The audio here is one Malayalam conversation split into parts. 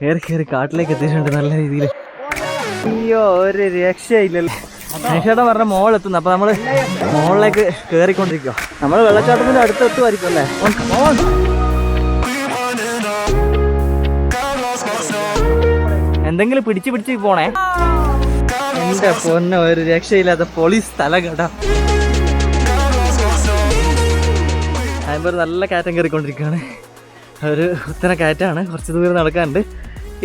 കയറി കയറി കാട്ടിലേക്ക് എത്തിയിട്ടുണ്ട് നല്ല രീതിയിൽ. അയ്യോ ഒരു രക്ഷയില്ലല്ലോ. രക്ഷയുടെ പറഞ്ഞ മോളെത്തുന്നു. അപ്പൊ നമ്മള് മോളിലേക്ക് കയറിക്കൊണ്ടിരിക്കുക. നമ്മള് വെള്ളച്ചാട്ടത്തിന്റെ അടുത്ത് എത്തുമായിരിക്കും അല്ലേ? എന്തെങ്കിലും പിടിച്ച് പോണേ. എന്റെ പൊന്നെ ഒരു രക്ഷയില്ലാത്ത പൊളി സ്ഥലം കേട്ടോ. അതിപ്പോൾ നല്ല കയറ്റം കയറിക്കൊണ്ടിരിക്കുകയാണ്. ഒരു ഉത്തര കയറ്റാണ്, കുറച്ച് ദൂരം നടക്കാനുണ്ട്.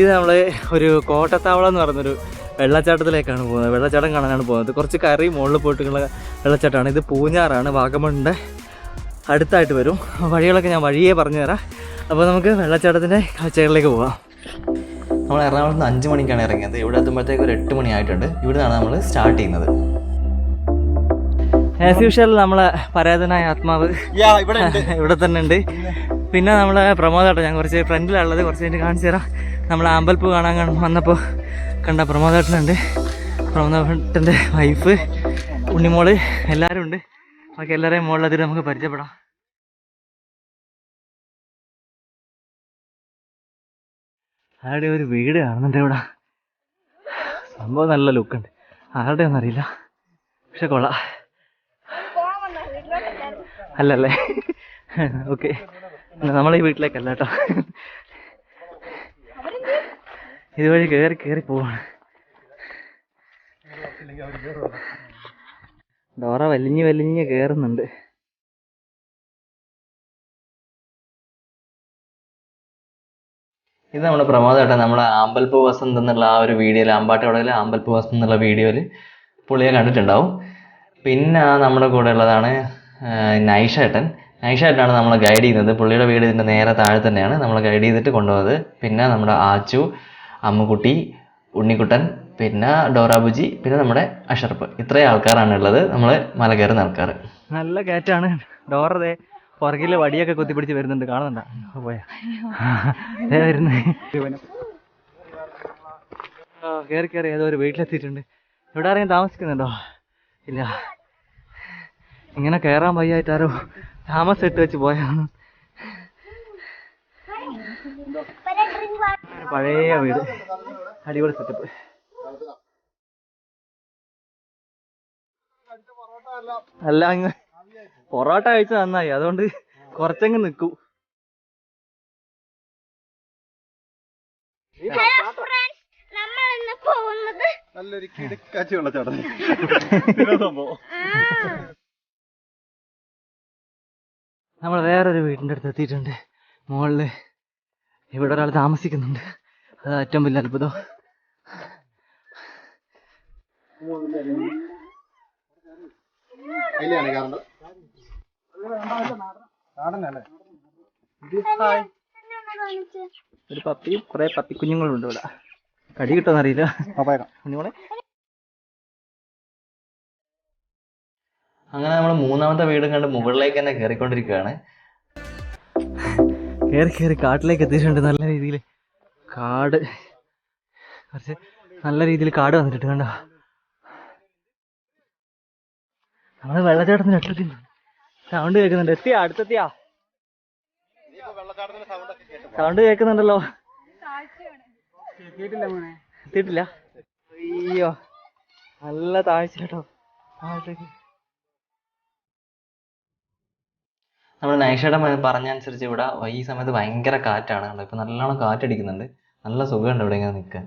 ഇത് നമ്മൾ ഒരു കോട്ടത്താവളം എന്ന് പറഞ്ഞൊരു വെള്ളച്ചാട്ടത്തിലേക്കാണ് പോകുന്നത്. വെള്ളച്ചാട്ടം കാണാനാണ് പോകുന്നത്. കുറച്ച് കയറി മുകളിൽ പോയിട്ടുള്ള വെള്ളച്ചാട്ടമാണ്. ഇത് പൂഞ്ഞാറാണ്, വാഗമണിൻ്റെ അടുത്തായിട്ട് വരും. വഴികളൊക്കെ ഞാൻ വഴിയേ പറഞ്ഞു തരാം. അപ്പോൾ നമുക്ക് വെള്ളച്ചാട്ടത്തിൻ്റെ കാഴ്ചകളിലേക്ക് പോകാം. നമ്മൾ എറണാകുളത്ത് നിന്ന് 5 മണിക്കാണ് ഇറങ്ങിയത്. ഇവിടെ എത്തുമ്പോഴത്തേക്ക് ഒരു 8 മണി ആയിട്ടുണ്ട്. ഇവിടെ നിന്നാണ് നമ്മൾ സ്റ്റാർട്ട് ചെയ്യുന്നത്. ആസ് യൂഷ്വൽ നമ്മളെ പരാതനായ ആത്മാവ് ഇവിടെ തന്നെ ഉണ്ട്. പിന്നെ നമ്മളെ പ്രമോദേട്ടൻ, ഞാൻ കുറച്ച് ഫ്രണ്ടിലുള്ളത്, കുറച്ച് കഴിഞ്ഞ് കാണിച്ചു തരാം. നമ്മളെ അമ്പലപ്പൂ കാണാൻ വന്നപ്പോൾ കണ്ട പ്രമോദേട്ടനുണ്ട്. പ്രമോദേട്ടൻ്റെ വൈഫ്, ഉണ്ണിമോള്, എല്ലാവരും ഉണ്ട്. ബാക്കി എല്ലാവരെയും മുകളിലതിൽ നമുക്ക് പരിചയപ്പെടാം. ആരുടെ ഒരു വീട് കാണുന്നുണ്ട് ഇവിടെ. സംഭവം നല്ല ലുക്കുണ്ട്. ആരുടെ ഒന്നും അറിയില്ല, പക്ഷെ കൊള്ളാം. അല്ലല്ലേ? ഓക്കെ, നമ്മളീ വീട്ടിലേക്കല്ല കേട്ടോ. ഇതുവഴി കയറി പോവാണ്. ഡോറ വലിഞ്ഞ് കയറുന്നുണ്ട്. ഇത് നമ്മുടെ പ്രമോദേട്ടൻ നമ്മളെ അമ്പൽപ്പൂ വസന്ത് എന്നുള്ള ആ ഒരു വീഡിയോയിൽ, അമ്പാട്ടോടയിൽ അമ്പൽപ്പൂ വസന്ത് എന്നുള്ള വീഡിയോയിൽ പുള്ളിയെ കണ്ടിട്ടുണ്ടാവും. പിന്നെ നമ്മുടെ കൂടെ ഉള്ളതാണ് നൈഷേട്ടനാണ് നമ്മളെ ഗൈഡ് ചെയ്യുന്നത്. പുള്ളിയുടെ വീട് ഇതിൻ്റെ നേരെ താഴെ തന്നെയാണ്. നമ്മളെ ഗൈഡ് ചെയ്തിട്ട് കൊണ്ടുപോകുന്നത്. പിന്നെ നമ്മുടെ ആച്ചു, അമ്മുക്കുട്ടി, ഉണ്ണിക്കുട്ടൻ, പിന്നെ ഡോറാബുജി, പിന്നെ നമ്മുടെ അഷറപ്പ്. ഇത്രയും ആൾക്കാരാണ് ഉള്ളത് നമ്മൾ മല കയറുന്ന ആൾക്കാർ. നല്ല കയറ്റാണ്. ഡോറതെ പുറകില് വടിയൊക്കെ കുത്തിപ്പിടിച്ച് വരുന്നുണ്ട്, കാണുന്നുണ്ടോ? പോയാ കയറി ഏതോ ഒരു വീട്ടിലെത്തിയിട്ടുണ്ട്. ഇവിടെ ആരെയും താമസിക്കുന്നുണ്ടോ? ഇല്ല. ഇങ്ങനെ കയറാൻ വയ്യായിട്ട് ആരോ താമസം ഇട്ട് വെച്ച് പോയാണ്. പഴയ വീട്, അടിപൊളി സെറ്റപ്പ്. അല്ല, അങ്ങ് പൊറോട്ട കഴിച്ച നന്നായി, അതുകൊണ്ട് കുറച്ചങ്ങ് നിൽക്കൂ. നല്ലൊരു കിടക്കാച്ചി വെള്ളച്ചാട്ടം. നമ്മൾ വേറൊരു വീടിൻ്റെ അടുത്ത് എത്തിയിട്ടുണ്ട്. മുകളില് ഇവിടെ ഒരാൾ താമസിക്കുന്നുണ്ട്. അത് ഏറ്റവും വലിയ അത്ഭുതം. ഒരു പപ്പിയും കുറെ പപ്പിക്കുഞ്ഞുങ്ങളുണ്ട് ഇവിടെ. കടി കിട്ടുമെന്നറിയില്ല. കുഞ്ഞുങ്ങളെ അങ്ങനെ നമ്മൾ 3ാമത്തെ വീടും കണ്ട് മുകളിലേക്ക് തന്നെ കയറിക്കൊണ്ടിരിക്കുകയാണ്. കയറി കാട്ടിലേക്ക് എത്തിയിട്ടുണ്ട്. നല്ല രീതിയിൽ കാട്, കുറച്ച് നല്ല രീതിയിൽ കാട് വന്നിട്ട് കണ്ടോ. നമ്മള് വെള്ളച്ചാട്ടത്തിന് അടുത്തെത്തി. സൗണ്ട് കേൾക്കുന്നുണ്ട്. അടുത്തെത്തിയാ? സൗണ്ട് കേൾക്കുന്നുണ്ടല്ലോ. എത്തിയിട്ടില്ല. അയ്യോ, നല്ല താഴ്ച കേട്ടോ താഴത്തേക്ക്. നമ്മൾ നൈഷേട്ടൻ പറഞ്ഞനുസരിച്ച് ഇവിടെ ഈ സമയത്ത് ഭയങ്കര കാറ്റാണ്. ഇപ്പൊ നല്ലോണം കാറ്റടിക്കുന്നുണ്ട്. നല്ല സുഖമുണ്ട് ഇവിടെ ഇങ്ങനെ നിൽക്കാൻ.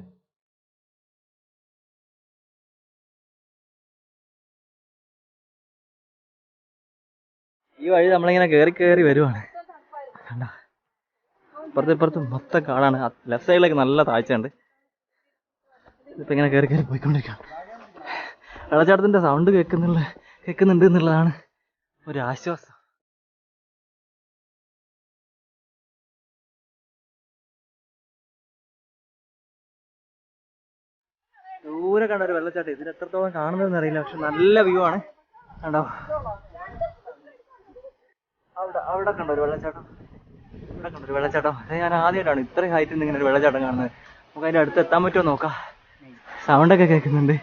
ഈ വഴി നമ്മളിങ്ങനെ കയറി വരുവാണ്. കണ്ട, ഇപ്പുറത്തും മൊത്തം കാടാണ്. ലെഫ്റ്റ് സൈഡിലേക്ക് നല്ല താഴ്ചയുണ്ട്. ഇപ്പൊ ഇങ്ങനെ കയറി പോയിക്കൊണ്ടിരിക്കുകയാണ്. വെള്ളച്ചാട്ടത്തിന്റെ സൗണ്ട് കേൾക്കുന്നുണ്ട് എന്നുള്ളതാണ് ഒരു ആശ്വാസം. ദൂരെ കണ്ട ഒരു വെള്ളച്ചാട്ടം. ഇതിന് എത്രത്തോളം കാണുന്നതെന്ന് അറിയില്ല, പക്ഷെ നല്ല വ്യൂ ആണ്. കണ്ടോ, അവിടെ കണ്ടോ ഒരു വെള്ളച്ചാട്ടം. അത് ഞാൻ ആദ്യമായിട്ടാണ് ഇത്രയും ഹൈറ്റിൽ നിന്ന് ഇങ്ങനെ ഒരു വെള്ളച്ചാട്ടം കാണുന്നത്. നമുക്ക് അതിന്റെ അടുത്ത് എത്താൻ പറ്റുമോ നോക്കാം. സൗണ്ടൊക്കെ കേൾക്കുന്നുണ്ട്.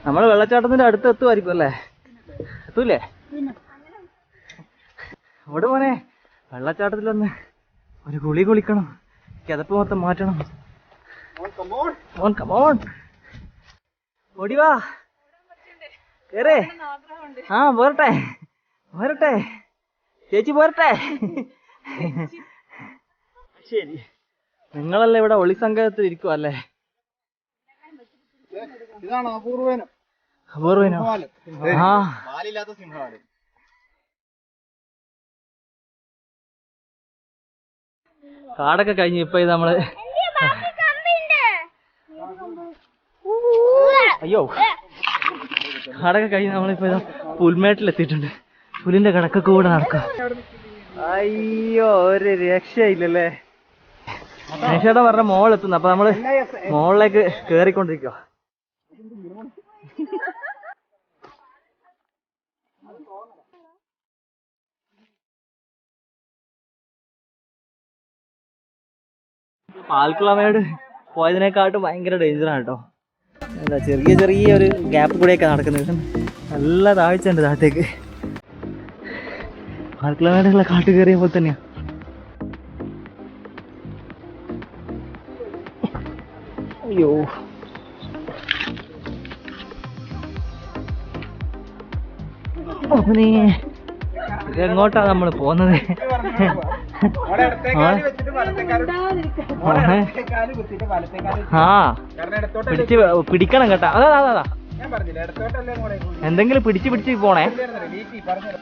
നമ്മൾ വെള്ളച്ചാട്ടത്തിന്റെ അടുത്ത് എത്തുമായിരിക്കും അല്ലേ? എത്തൂലേ? അവിടെ മോനെ വെള്ളച്ചാട്ടത്തിലൊന്ന് ഒരു കുളി കുളിക്കണം, കിതപ്പ് മൊത്തം മാറ്റണം. ഓടിവാ കേറേ. ആ പോരട്ടെ പോരട്ടെ ചേച്ചി പോരട്ടെ. ശരി, നിങ്ങളല്ലേ ഇവിടെ ഒളിസംഘത്തിൽ ഇരിക്കുവല്ലേ? ഇതാണ് അപൂർവനം. അപൂർവനോ? ആ വാലില്ലാത്ത സിംഹവാലൻ. കാടൊക്കെ കഴിഞ്ഞു. ഇപ്പൊ ഇത് നമ്മള് അയ്യോ കാടൊക്കെ കഴിഞ്ഞ് നമ്മളിപ്പോ ഇതാ പുൽമേട്ടിലെത്തിയിട്ടുണ്ട്. പുലിന്റെ കിടക്കൊക്കെ കൂടെ നടക്കാം. അയ്യോ ഒരു രക്ഷയില്ലല്ലേ. രക്ഷയുടെ പറഞ്ഞ മോളെത്തുന്നു. അപ്പൊ നമ്മള് മോളിലേക്ക് കേറിക്കൊണ്ടിരിക്കുക. പാൽക്കുളമേട് പോയതിനെക്കാട്ടും ഭയങ്കര ഡേഞ്ചറാണ് കേട്ടോ. എന്താ ചെറിയ ചെറിയ ഒരു ഗ്യാപ്പ് കൂടെയൊക്കെ നടക്കുന്നത്. നല്ല താഴ്ച ഉണ്ട് താഴത്തേക്ക്. പാൽക്കുളമേടുള്ള കാട്ട് കയറിയ പോലെ തന്നെയാ. അയ്യോ എങ്ങോട്ടാ നമ്മൾ പോകുന്നത്? ആ പിടിക്കണം കേട്ടാ. അതാ എന്തെങ്കിലും പിടിച്ച് പോണേ.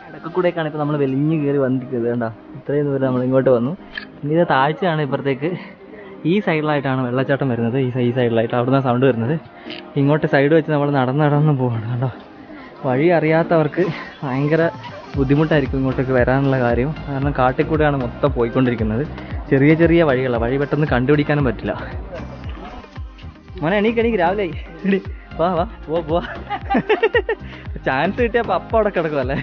ഇടയ്ക്ക് കൂടെയൊക്കെയാണ് ഇപ്പൊ നമ്മൾ വലിഞ്ഞു കയറി വന്നിരിക്കുന്നത്. കണ്ടാ ഇത്രയും ദൂരം നമ്മൾ ഇങ്ങോട്ട് വന്നു. ഇനി ഇത് താഴ്ചയാണ്. ഇപ്പുറത്തേക്ക് ഈ സൈഡിലായിട്ടാണ് വെള്ളച്ചാട്ടം വരുന്നത്. ഈ സൈഡിലായിട്ട് അവിടുന്ന് സൗണ്ട് വരുന്നത്. ഇങ്ങോട്ട് സൈഡ് വെച്ച് നമ്മൾ നടന്ന് പോവാണ്. കണ്ടോ വഴി അറിയാത്തവർക്ക് ഭയങ്കര ബുദ്ധിമുട്ടായിരിക്കും ഇങ്ങോട്ടേക്ക് വരാനുള്ള കാര്യം. കാരണം കാട്ടിൽ കൂടെയാണ് മൊത്തം പോയിക്കൊണ്ടിരിക്കുന്നത്. ചെറിയ ചെറിയ വഴികളാണ്. വഴി പെട്ടെന്ന് കണ്ടുപിടിക്കാനും പറ്റില്ല. മോനെ എണീക്ക് രാവിലെ വാ പോവാ. ചാൻസ് കിട്ടിയപ്പോൾ അപ്പം അവിടെ കിടക്കുമല്ലേ.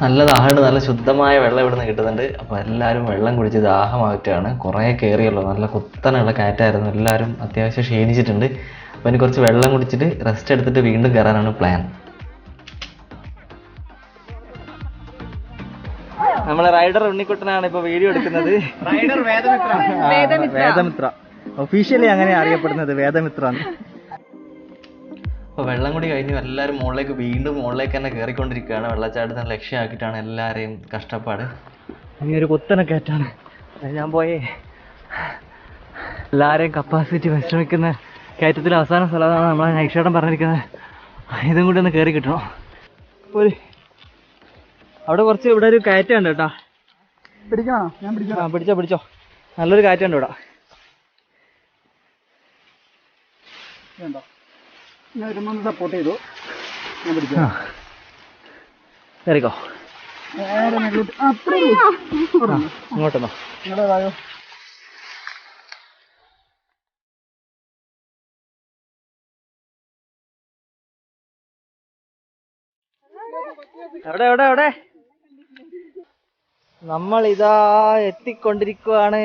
നല്ല ദാഹമുണ്ട്. നല്ല ശുദ്ധമായ വെള്ളം ഇവിടുന്ന് കിട്ടുന്നുണ്ട്. അപ്പോൾ എല്ലാവരും വെള്ളം കുടിച്ച് ദാഹമായിട്ടാണ്. കുറേ കയറിയല്ലോ, നല്ല കുത്തനുള്ള കാറ്റായിരുന്നു. എല്ലാവരും അത്യാവശ്യം ക്ഷീണിച്ചിട്ടുണ്ട്. അപ്പോൾ ഇനി കുറച്ച് വെള്ളം കുടിച്ചിട്ട് റെസ്റ്റ് എടുത്തിട്ട് വീണ്ടും കയറാനാണ് പ്ലാൻ. നമ്മളെ റൈഡർ ഉണ്ണിക്കുട്ടനാണ് ഇപ്പൊ വീഡിയോ എടുക്കുന്നത്. റൈഡർ വേദമിത്ര ഒഫീഷ്യലി അങ്ങനെ അറിയപ്പെടുന്നത്, വേദമിത്ര. അപ്പോൾ വെള്ളം കൂടി കഴിഞ്ഞു എല്ലാവരും വീണ്ടും മുകളിലേക്ക് തന്നെ കയറിക്കൊണ്ടിരിക്കുകയാണ്. വെള്ളച്ചാട്ടത്തിന് ലക്ഷ്യമാക്കിയിട്ടാണ് എല്ലാവരെയും കഷ്ടപ്പാട്. ഇനി ഒരു കുത്തനെ കയറ്റാണ്. ഞാൻ പോയേ എല്ലാവരെയും കപ്പാസിറ്റി വിശ്രമിക്കുന്ന കയറ്റത്തിൽ അവസാന സ്ഥലമാണ് നമ്മളെ നൈക്ഷേട്ടൻ പറഞ്ഞിരിക്കുന്നത്. ഇതും കൂടി ഒന്ന് കയറി കിട്ടണം. അവിടെ കുറച്ച് ഇവിടെ ഒരു കയറ്റുണ്ട് കേട്ടോ. പിടിക്കണോ? ഞാൻ പിടിക്കാം. പിടിച്ചോ. നല്ലൊരു കയറ്റുണ്ട് ഇവിടെ. ഞാൻ വരുമ്പോൾ സപ്പോർട്ട് ചെയ്തു. ഞാൻ പിടിക്കാം. കയറിക്കോ. ഇങ്ങോട്ടെന്നോ. നിങ്ങളേതായോ? എവിടെ നമ്മളിതാ എത്തിക്കൊണ്ടിരിക്കുവാണ്.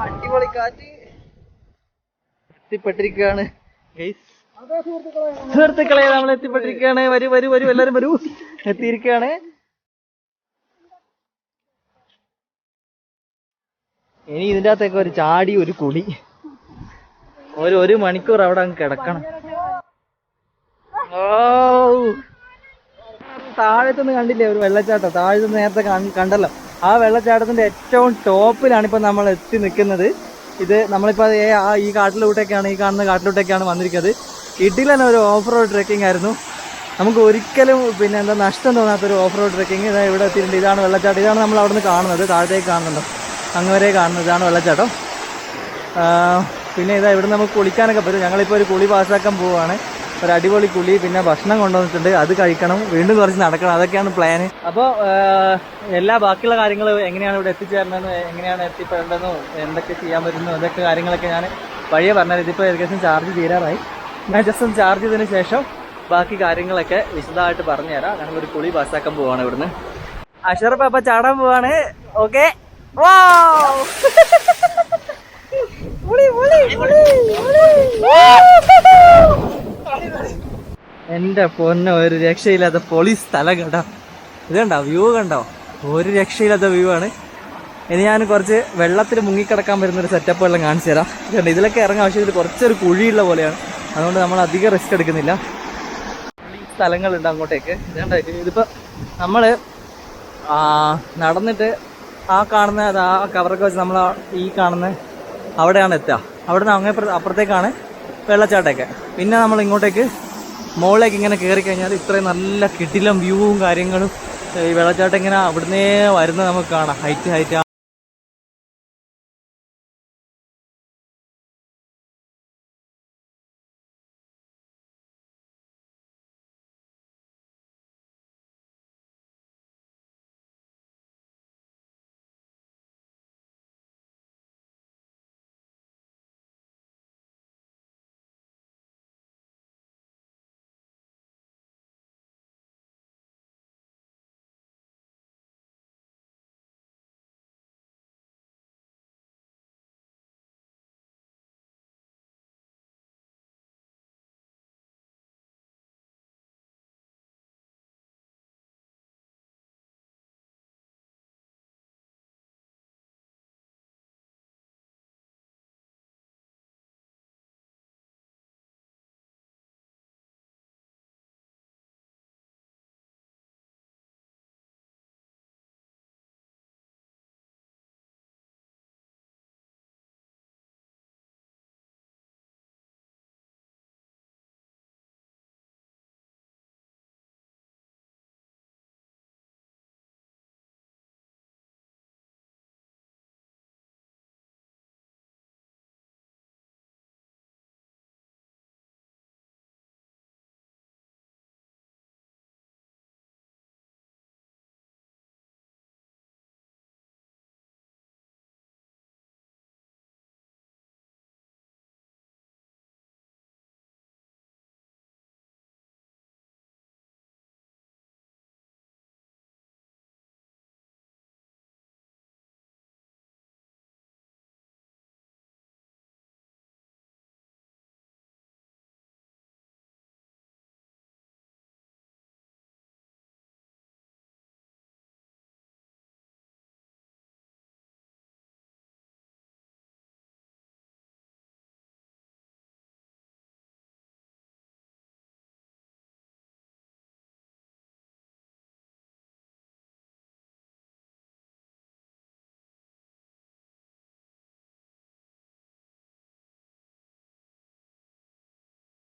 അടിപൊളി കാറ്റ് എത്തിപ്പെട്ടിരിക്കുകയാണ്. സുഹൃത്തുക്കളെ നമ്മൾ എത്തിപ്പെട്ടിരിക്കുകയാണ്. വരൂ എല്ലാരും വരൂ. എത്തിയിരിക്കുകയാണ്. ഇനി ഇതിൻ്റെ അകത്തേക്ക് ഒരു ചാടി ഒരു കുളി. ഒരു മണിക്കൂർ അവിടെ അങ്ങ് കിടക്കണം. താഴത്തുനിന്ന് കണ്ടില്ലേ ഒരു വെള്ളച്ചാട്ടം? താഴത്തുനിന്ന് നേരത്തെ കണ്ടല്ലോ. ആ വെള്ളച്ചാട്ടത്തിന്റെ ഏറ്റവും ടോപ്പിലാണ് ഇപ്പൊ നമ്മൾ എത്തി നിൽക്കുന്നത്. ഇത് നമ്മളിപ്പോ ഈ കാട്ടിലൂട്ടൊക്കെയാണ്, ഈ കാണുന്ന കാട്ടിലൂട്ടൊക്കെയാണ് വന്നിരിക്കുന്നത്. ഇടിലന്നെ ഒരു ഓഫ് റോഡ് ട്രെക്കിംഗ് ആയിരുന്നു. നമുക്ക് ഒരിക്കലും നഷ്ടം തോന്നാത്തൊരു ഓഫ് റോഡ് ട്രെക്കിംഗ്. ഇതാ ഇവിടെ എത്തിയിട്ടുണ്ട്. ഇതാണ് വെള്ളച്ചാട്ടം. ഇതാണ് നമ്മൾ അവിടെ നിന്ന് കാണുന്നത്. താഴത്തേക്ക് കാണുന്നുണ്ടോ? അങ്ങ് കാണുന്നത് ഇതാണ് വെള്ളച്ചാട്ടം. പിന്നെ ഇതാ ഇവിടെ നമുക്ക് കുളിക്കാനൊക്കെ പറ്റും. ഞങ്ങളിപ്പോൾ ഒരു കുളി പാസ്സാക്കാൻ പോവുകയാണ്. ഒരു അടിപൊളി കുളി, പിന്നെ ഭക്ഷണം കൊണ്ടുവന്നിട്ടുണ്ട്, അത് കഴിക്കണം, വീണ്ടും കുറച്ച് നടക്കണം. അതൊക്കെയാണ് പ്ലാന്. അപ്പോൾ എല്ലാ ബാക്കിയുള്ള കാര്യങ്ങൾ എങ്ങനെയാണ് ഇവിടെ എത്തിച്ചേരണമെന്ന്, എങ്ങനെയാണ് എത്തിപ്പെടേണ്ടതെന്നും എന്തൊക്കെ ചെയ്യാൻ പറ്റുന്നു അതൊക്കെ കാര്യങ്ങളൊക്കെ ഞാൻ വഴിയെ പറഞ്ഞാൽ. ഇതിപ്പോൾ ഏകദേശം ചാർജ് തീരാറായി. ഞാൻ ജസ്റ്റ് ഒന്ന് ചാർജ് ചെയ്തതിന് ശേഷം ബാക്കി കാര്യങ്ങളൊക്കെ വിശദമായിട്ട് പറഞ്ഞുതരാം. ഞങ്ങളൊരു കുളി പാസ്സാക്കാൻ പോവാണ് ഇവിടുന്ന്. അഷറഫ് അപ്പം ചാടാൻ പോവാണ്. ഓക്കെ. എന്റെ പൊന്നെ ഒരു രക്ഷയില്ലാത്ത പൊളി സ്ഥലം കേട്ടോ. ഇത് കണ്ടോ, വ്യൂ കണ്ടോ, ഒരു രക്ഷയില്ലാത്ത വ്യൂ ആണ്. ഇനി ഞാൻ കുറച്ച് വെള്ളത്തിൽ മുങ്ങിക്കിടക്കാൻ വരുന്നൊരു സെറ്റപ്പ് എല്ലാം കാണിച്ചു തരാം. ഇതുണ്ട്, ഇതിലൊക്കെ ഇറങ്ങാൻ ആവശ്യത്തിൽ കുറച്ചൊരു കുഴിയുള്ള പോലെയാണ്, അതുകൊണ്ട് നമ്മൾ അധികം റിസ്ക് എടുക്കുന്നില്ല. ഈ സ്ഥലങ്ങളുണ്ട് അങ്ങോട്ടേക്ക്. ഇതുണ്ട്, ഇതിപ്പോൾ നമ്മൾ നടന്നിട്ട് ആ കാണുന്ന ആ കവറൊക്കെ വെച്ച് നമ്മൾ ഈ കാണുന്ന അവിടെയാണ് എത്തുക. അവിടെ നിന്ന് അങ്ങേ അപ്പുറത്തേക്കാണ് വെള്ളച്ചാട്ടമൊക്കെ. പിന്നെ നമ്മൾ ഇങ്ങോട്ടേക്ക് മുകളിലേക്ക് ഇങ്ങനെ കയറി കഴിഞ്ഞാൽ ഇത്രയും നല്ല കിടിലം വ്യൂവും കാര്യങ്ങളും ഈ വെള്ളച്ചാട്ടം ഇങ്ങനെ അവിടുന്നേ വരുന്നത് നമുക്ക് കാണാം. ഹൈറ്റ്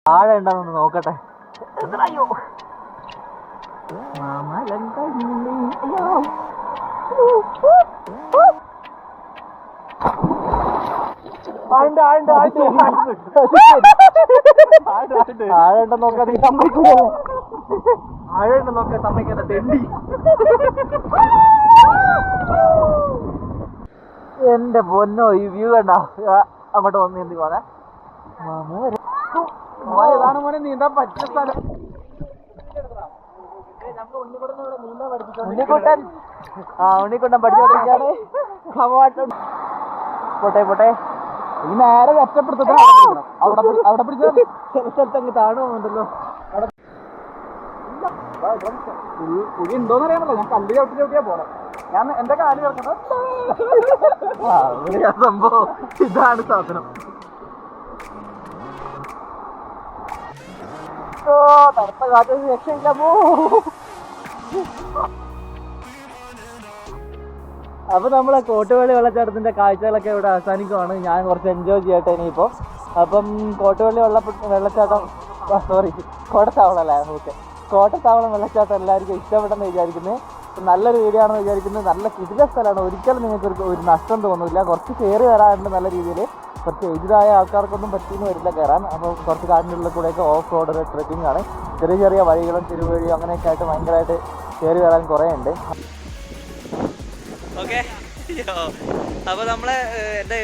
ആഴ ഉണ്ടെന്ന് നോക്കട്ടെ. അയ്യോ ആഴണ്ടെന്ന് നോക്കാൻ സമ്മതിക്കൂലേ? ആഴണ്ടെന്ന് നോക്കാൻ സമ്മതിക്കാത്ത തെണ്ടി. എന്റെ പൊന്നോ, ഈ വ്യൂ കണ്ടോ? അങ്ങോട്ട് വന്ന് എന്ത് പോന്നെ മോനെ നീന്താൻ പറ്റിയ സ്ഥലം. ഉണ്ണിക്കുട്ടൻ ഉണ്ണിക്കുട്ടൻ പഠിച്ചോണ്ടിരിക്കാണ്. പോട്ടെ പോട്ടെ, ഈ നേരെ രക്ഷപ്പെടുത്ത അവിടെ പിടിച്ച ചില സ്ഥലത്ത് അങ്ങ് താണുണ്ടല്ലോ. കുഴി ഉണ്ടോന്ന് അറിയാമല്ലോ. ഞാൻ കല്ല് ചവിട്ടിയാ പോണെ. ഞാൻ എന്റെ കാല് കിടക്കുന്നത് സംഭവം ഇതാണ് സാധനം. തണുത്ത കാറ്റ് രക്ഷയില്ല. അപ്പൊ നമ്മളെ കോട്ടുവള്ളി വെള്ളച്ചാട്ടത്തിന്റെ കാഴ്ചകളൊക്കെ ഇവിടെ അവസാനിക്കുവാണ്. ഞാൻ കുറച്ച് എൻജോയ് ചെയ്യട്ടെ ഇനിയിപ്പോ. അപ്പം കോട്ടുവള്ളി വെള്ളച്ചാട്ടം കോട്ടത്താവളം അല്ലേ? ഓക്കെ, കോട്ടത്താവളം വെള്ളച്ചാട്ടം എല്ലാവർക്കും ഇഷ്ടപ്പെട്ടെന്ന് വിചാരിക്കുന്നത്. നല്ലൊരു വീഡിയോ ആണെന്ന് വിചാരിക്കുന്നത്. നല്ല കിടില സ്ഥലമാണ്. ഒരിക്കലും നിങ്ങൾക്ക് ഒരു നഷ്ടം തോന്നില്ല. കുറച്ച് കയറി വരാറുണ്ട് നല്ല രീതിയിൽ. കുറച്ച് എതിരായ ആൾക്കാർക്കൊന്നും പറ്റിയെന്ന് വരില്ല കയറാൻ. അപ്പോൾ കുറച്ച് കാടിൻ്റെ ഉള്ളിൽ കൂടെയൊക്കെ ഓഫ് റോഡ് ട്രെക്കിംഗ് ആണ്. ചെറിയ ചെറിയ വഴികളും തിരുവഴിയും അങ്ങനെയൊക്കെ ആയിട്ട് ഭയങ്കരമായിട്ട് കയറി വരാൻ കുറേ ഉണ്ട്. ഓക്കെ, അപ്പോൾ നമ്മളെ എൻ്റെ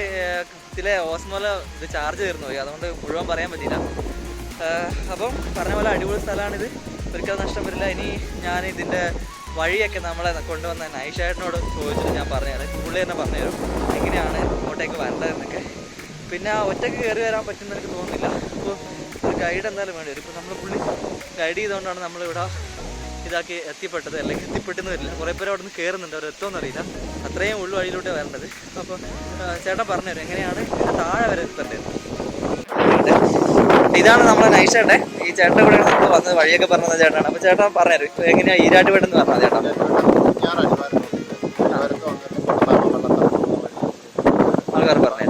ഇതിലെ ഓസ്മോല ഇത് ചാർജ് തീർന്നു പോയി, അതുകൊണ്ട് മുഴുവൻ പറയാൻ പറ്റിയില്ല. അപ്പം പറഞ്ഞ പോലെ അടിപൊളി സ്ഥലമാണിത്, ഒരിക്കലും നഷ്ടം വരില്ല. ഇനി ഞാൻ ഇതിൻ്റെ വഴിയൊക്കെ നമ്മളെ കൊണ്ടുവന്ന നൈഷേട്ടനോട് ചോദിച്ചിട്ട് ഞാൻ പറഞ്ഞുതരാം. പുള്ളി തന്നെ പറഞ്ഞുതരും എങ്ങനെയാണ് ഇങ്ങോട്ടേക്ക് വരേണ്ടതെന്നൊക്കെ. പിന്നെ ഒറ്റയ്ക്ക് കയറി വരാൻ പറ്റുമെന്ന് എനിക്ക് തോന്നുന്നില്ല. അപ്പോൾ ഒരു ഗൈഡ് എന്തായാലും വേണ്ടി വരും. ഇപ്പോൾ നമ്മൾ പുള്ളി ഗൈഡ് ചെയ്തുകൊണ്ടാണ് നമ്മളിവിടെ ഇതാക്കി എത്തിപ്പെട്ടത്, അല്ലെങ്കിൽ എത്തിപ്പെട്ടെന്ന് വരില്ല. കുറേ പേര് അവിടെ നിന്ന് കയറുന്നുണ്ട്, അവർ എത്തുമെന്ന് അറിയില്ല. അത്രയും ഉള്ളു വഴിയിലൂടെ വരേണ്ടത്. അപ്പോൾ ചേട്ടൻ പറഞ്ഞുതരും എങ്ങനെയാണ് ഇതിൻ്റെ താഴെ വരെ എത്തേണ്ടത്. ഇതാണ് നമ്മളെ നൈഷേട്ടെ. ഈ ചേട്ടൻ കൂടെ നമ്മൾ വന്നത് വഴിയൊക്കെ പറഞ്ഞത് ചേട്ടനാണ്. അപ്പോൾ ചേട്ടൻ പറഞ്ഞുതരും ഇപ്പോൾ എങ്ങനെയാണ് ഈരാട്ടുപേട്ടെന്ന് പറഞ്ഞത് ചേട്ടാ. ആൾക്കാർ പറഞ്ഞു.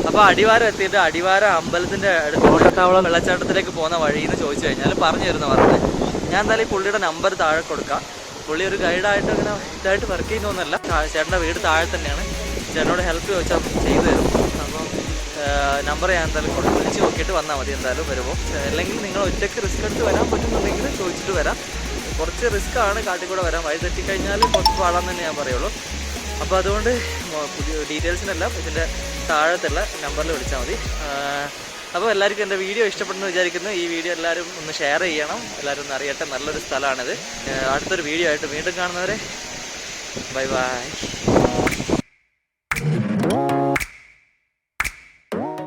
അപ്പോൾ അടിവാരം എത്തിയിട്ട് അടിവാരം അമ്പലത്തിൻ്റെ കോട്ടത്താവളം വെള്ളച്ചാട്ടത്തിലേക്ക് പോകുന്ന വഴിയെന്ന് ചോദിച്ചു കഴിഞ്ഞാൽ പറഞ്ഞു തരുന്ന പറഞ്ഞത്. ഞാൻ എന്തായാലും ഈ പുള്ളിയുടെ നമ്പർ താഴെ കൊടുക്കാം. പുള്ളി ഒരു ഗൈഡായിട്ട് അങ്ങനെ ഇതായിട്ട് വർക്ക് ചെയ്യുന്നൊന്നുമല്ല. ചേട്ടൻ്റെ വീട് താഴെ തന്നെയാണ്. ചേട്ടനോട് ഹെൽപ്പ് ചോദിച്ചാൽ ചെയ്തു തരും. അപ്പം നമ്പർ ഞാൻ എന്തായാലും കൊടുക്കും. വിളിച്ച് നോക്കിയിട്ട് വന്നാൽ മതി എന്തായാലും വരുമ്പോൾ. അല്ലെങ്കിൽ നിങ്ങൾ ഒറ്റയ്ക്ക് റിസ്ക് എടുത്ത് വരാൻ പറ്റുന്നുണ്ടെങ്കിൽ ചോദിച്ചിട്ട് വരാം. കുറച്ച് റിസ്ക് ആണ് കാട്ടിൽ വരാൻ. വഴി തെറ്റിക്കഴിഞ്ഞാൽ കുറച്ച് പാടാന്ന് തന്നെ ഞാൻ പറയുള്ളൂ. അപ്പോൾ അതുകൊണ്ട് പുതിയ ഡീറ്റെയിൽസിനെല്ലാം ഇതിൻ്റെ താഴത്തുള്ള നമ്പറിൽ വിളിച്ചാൽ മതി. അപ്പോൾ എല്ലാവർക്കും എൻ്റെ വീഡിയോ ഇഷ്ടപ്പെടുന്നു വിചാരിക്കുന്നു. ഈ വീഡിയോ എല്ലാവരും ഒന്ന് ഷെയർ ചെയ്യണം, എല്ലാവരും ഒന്ന് അറിയട്ടെ. നല്ലൊരു സ്ഥലമാണിത്. അടുത്തൊരു വീഡിയോ ആയിട്ട് വീണ്ടും കാണുന്നവരെ ബൈ ബൈ.